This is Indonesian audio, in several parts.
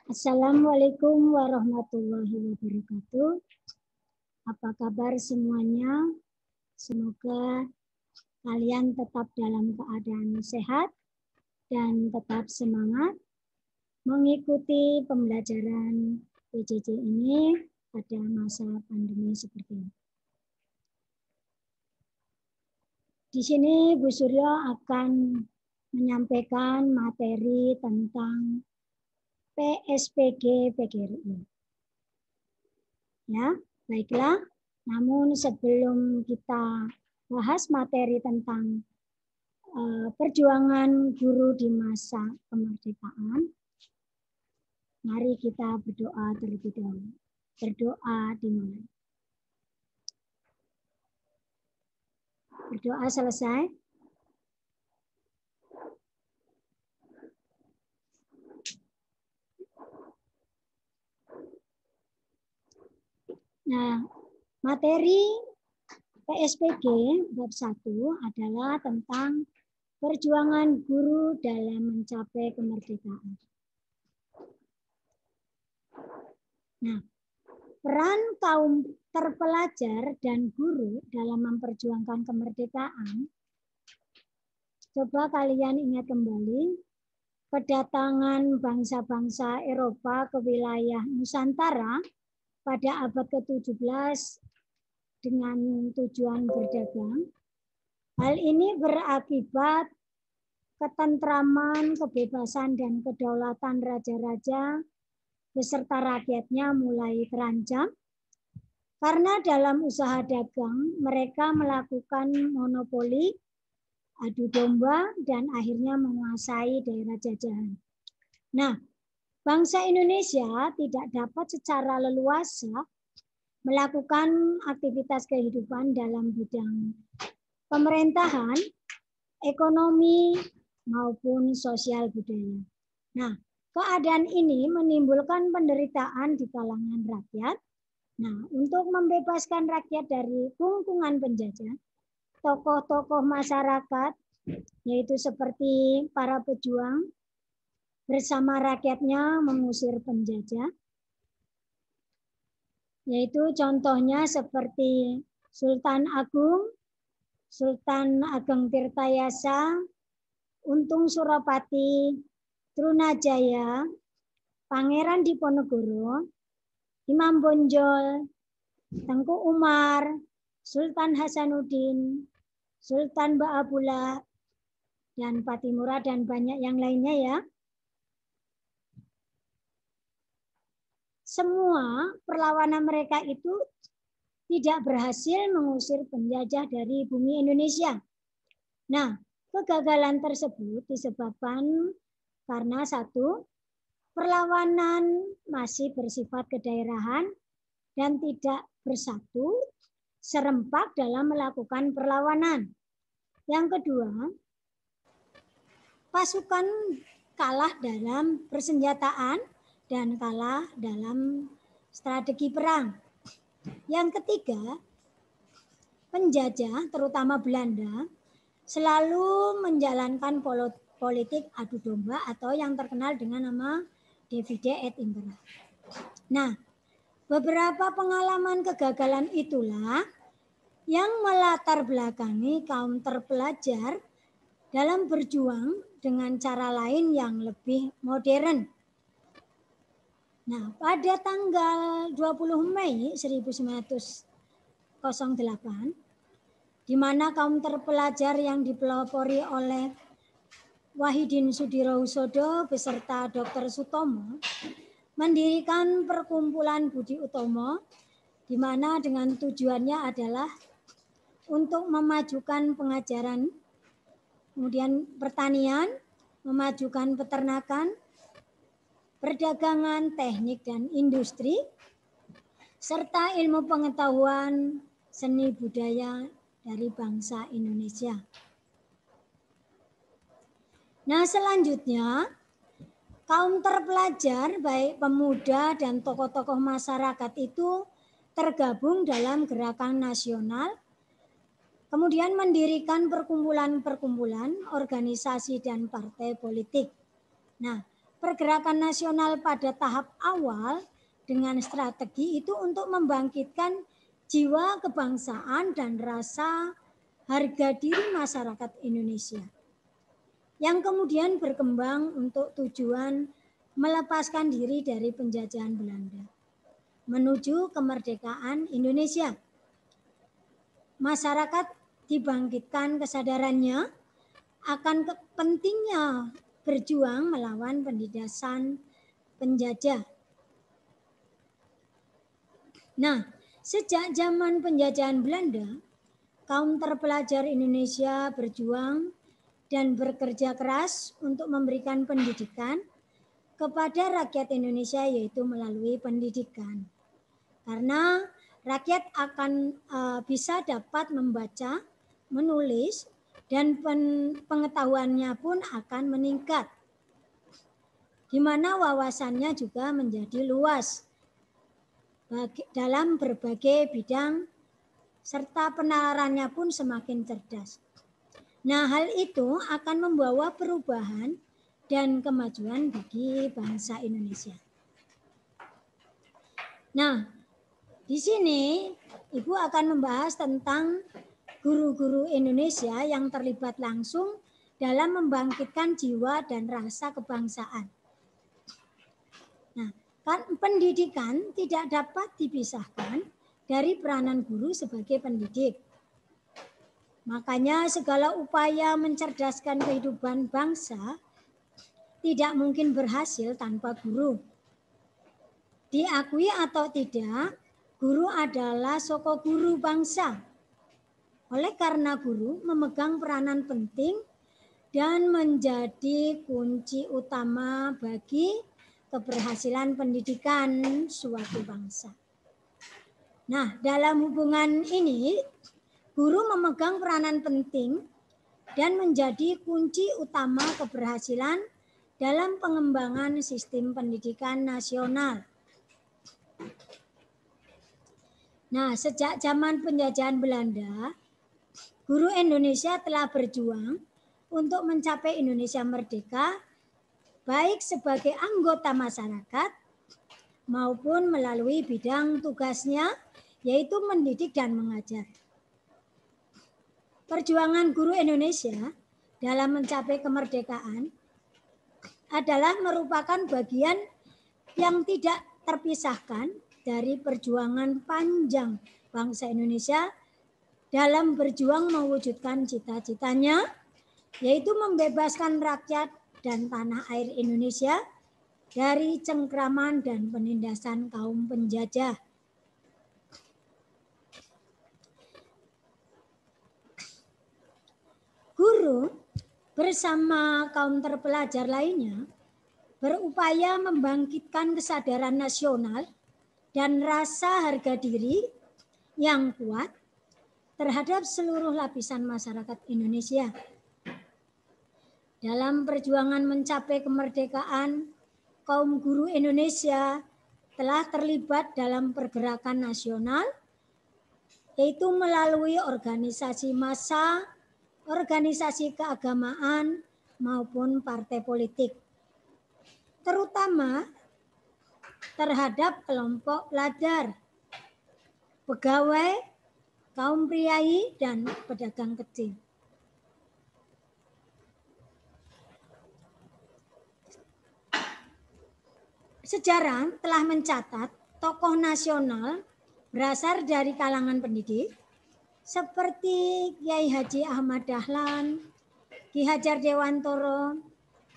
Assalamualaikum warahmatullahi wabarakatuh. Apa kabar semuanya? Semoga kalian tetap dalam keadaan sehat dan tetap semangat mengikuti pembelajaran PJJ ini pada masa pandemi seperti ini. Di sini Bu Suryo akan menyampaikan materi tentang PSPG PGRI. Ya, baiklah. Namun sebelum kita bahas materi tentang perjuangan guru di masa kemerdekaan, mari kita berdoa terlebih dahulu. Berdoa dimulai. Berdoa selesai. Nah, materi PSPG bab 1 adalah tentang perjuangan guru dalam mencapai kemerdekaan. Nah, peran kaum terpelajar dan guru dalam memperjuangkan kemerdekaan, coba kalian ingat kembali kedatangan bangsa-bangsa Eropa ke wilayah Nusantara pada abad ke-17 dengan tujuan berdagang. Hal ini berakibat ketentraman, kebebasan, dan kedaulatan raja-raja beserta rakyatnya mulai terancam karena dalam usaha dagang mereka melakukan monopoli, adu domba, dan akhirnya menguasai daerah jajahan. Nah, bangsa Indonesia tidak dapat secara leluasa melakukan aktivitas kehidupan dalam bidang pemerintahan, ekonomi, maupun sosial budaya. Nah, keadaan ini menimbulkan penderitaan di kalangan rakyat. Nah, untuk membebaskan rakyat dari kungkungan penjajah, tokoh-tokoh masyarakat, yaitu seperti para pejuang, bersama rakyatnya mengusir penjajah, yaitu contohnya seperti Sultan Agung, Sultan Ageng Tirtayasa, Untung Surapati, Trunajaya, Pangeran Diponegoro, Imam Bonjol, Tengku Umar, Sultan Hasanuddin, Sultan Ba'abula, dan Patimura, dan banyak yang lainnya ya. Semua perlawanan mereka itu tidak berhasil mengusir penjajah dari bumi Indonesia. Nah, kegagalan tersebut disebabkan karena satu, perlawanan masih bersifat kedaerahan dan tidak bersatu serempak dalam melakukan perlawanan. Yang kedua, pasukan kalah dalam persenjataan dan kalah dalam strategi perang. Yang ketiga, penjajah, terutama Belanda, selalu menjalankan politik adu domba atau yang terkenal dengan nama divide et impera. Nah, beberapa pengalaman kegagalan itulah yang melatar belakangi kaum terpelajar dalam berjuang dengan cara lain yang lebih modern. Nah, pada tanggal 20 Mei 1908, di mana kaum terpelajar yang dipelopori oleh Wahidin Sudirohusodo beserta Dr. Sutomo mendirikan perkumpulan Budi Utomo, di mana dengan tujuannya adalah untuk memajukan pengajaran, kemudian pertanian, memajukan peternakan, perdagangan, teknik dan industri, serta ilmu pengetahuan, seni budaya dari bangsa Indonesia. Nah, selanjutnya kaum terpelajar, baik pemuda dan tokoh-tokoh masyarakat itu tergabung dalam gerakan nasional, kemudian mendirikan perkumpulan-perkumpulan, organisasi dan partai politik. Nah, pergerakan nasional pada tahap awal dengan strategi itu untuk membangkitkan jiwa kebangsaan dan rasa harga diri masyarakat Indonesia, yang kemudian berkembang untuk tujuan melepaskan diri dari penjajahan Belanda menuju kemerdekaan Indonesia. Masyarakat dibangkitkan kesadarannya akan pentingnya berjuang melawan penindasan penjajah. Nah, sejak zaman penjajahan Belanda, kaum terpelajar Indonesia berjuang dan bekerja keras untuk memberikan pendidikan kepada rakyat Indonesia, yaitu melalui pendidikan. Karena rakyat akan bisa dapat membaca, menulis, dan pengetahuannya pun akan meningkat, di mana wawasannya juga menjadi luas dalam berbagai bidang, serta penalarannya pun semakin cerdas. Nah, hal itu akan membawa perubahan dan kemajuan bagi bangsa Indonesia. Nah, di sini Ibu akan membahas tentang guru-guru Indonesia yang terlibat langsung dalam membangkitkan jiwa dan rasa kebangsaan. Nah, pendidikan tidak dapat dipisahkan dari peranan guru sebagai pendidik. Makanya segala upaya mencerdaskan kehidupan bangsa tidak mungkin berhasil tanpa guru. Diakui atau tidak, guru adalah sosok guru bangsa. Oleh karena guru memegang peranan penting dan menjadi kunci utama bagi keberhasilan pendidikan suatu bangsa. Nah, dalam hubungan ini, guru memegang peranan penting dan menjadi kunci utama keberhasilan dalam pengembangan sistem pendidikan nasional. Nah, sejak zaman penjajahan Belanda, guru Indonesia telah berjuang untuk mencapai Indonesia merdeka, baik sebagai anggota masyarakat maupun melalui bidang tugasnya, yaitu mendidik dan mengajar. Perjuangan guru Indonesia dalam mencapai kemerdekaan adalah merupakan bagian yang tidak terpisahkan dari perjuangan panjang bangsa Indonesia dalam berjuang mewujudkan cita-citanya, yaitu membebaskan rakyat dan tanah air Indonesia dari cengkraman dan penindasan kaum penjajah. Guru bersama kaum terpelajar lainnya berupaya membangkitkan kesadaran nasional dan rasa harga diri yang kuat terhadap seluruh lapisan masyarakat Indonesia. Dalam perjuangan mencapai kemerdekaan, kaum guru Indonesia telah terlibat dalam pergerakan nasional, yaitu melalui organisasi massa, organisasi keagamaan, maupun partai politik, terutama terhadap kelompok ladar, pegawai, kaum priai, dan pedagang kecil. Sejarah telah mencatat tokoh nasional berasal dari kalangan pendidik seperti Kiai Haji Ahmad Dahlan, Ki Hajar Dewantoro,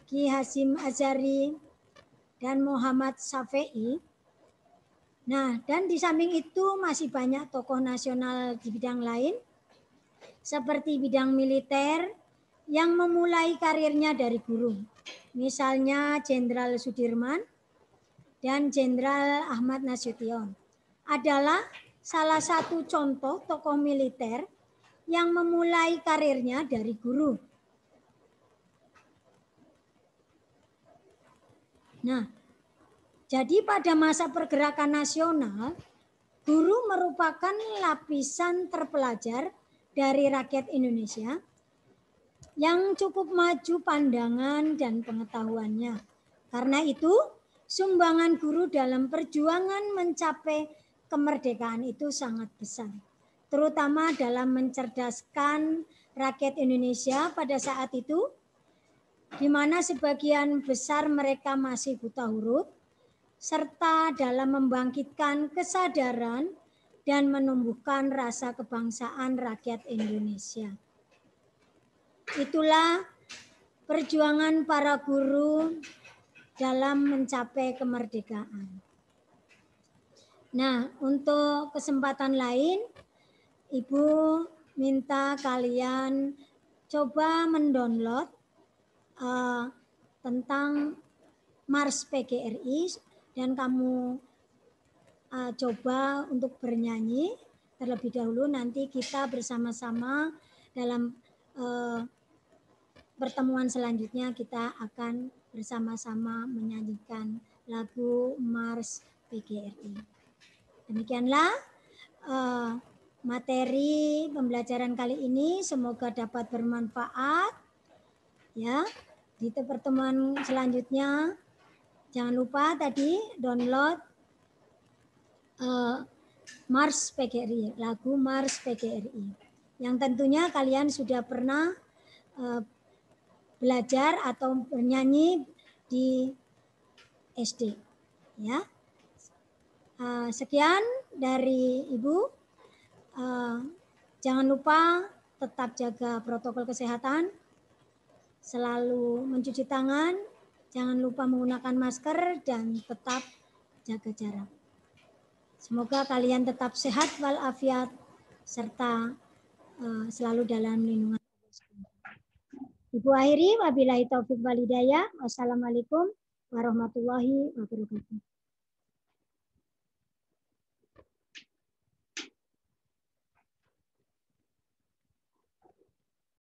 Ki Hasyim Asy'ari, dan Muhammad Syafi'i. Nah, dan di samping itu masih banyak tokoh nasional di bidang lain, seperti bidang militer yang memulai karirnya dari guru. Misalnya Jenderal Sudirman dan Jenderal Ahmad Nasution adalah salah satu contoh tokoh militer yang memulai karirnya dari guru. Nah, jadi pada masa pergerakan nasional, guru merupakan lapisan terpelajar dari rakyat Indonesia yang cukup maju pandangan dan pengetahuannya, Karena itu, sumbangan guru dalam perjuangan mencapai kemerdekaan itu sangat besar, terutama dalam mencerdaskan rakyat Indonesia pada saat itu, di mana sebagian besar mereka masih buta huruf, serta dalam membangkitkan kesadaran dan menumbuhkan rasa kebangsaan rakyat Indonesia. Itulah perjuangan para guru dalam mencapai kemerdekaan. Nah, untuk kesempatan lain, Ibu minta kalian coba mendownload tentang Mars PGRI dan kamu coba untuk bernyanyi terlebih dahulu. Nanti kita bersama-sama dalam pertemuan selanjutnya kita akan bersama-sama menyanyikan lagu Mars PGRI. Demikianlah materi pembelajaran kali ini, semoga dapat bermanfaat. Ya, di pertemuan selanjutnya jangan lupa tadi download Mars PGRI, lagu Mars PGRI, yang tentunya kalian sudah pernah belajar atau bernyanyi di SD. Ya, sekian dari Ibu. Jangan lupa tetap jaga protokol kesehatan, selalu mencuci tangan, jangan lupa menggunakan masker, dan tetap jaga jarak. Semoga kalian tetap sehat walafiat serta selalu dalam lindungan. Ibu akhiri, wabillahi taufik wal hidayah. Wassalamualaikum warahmatullahi wabarakatuh.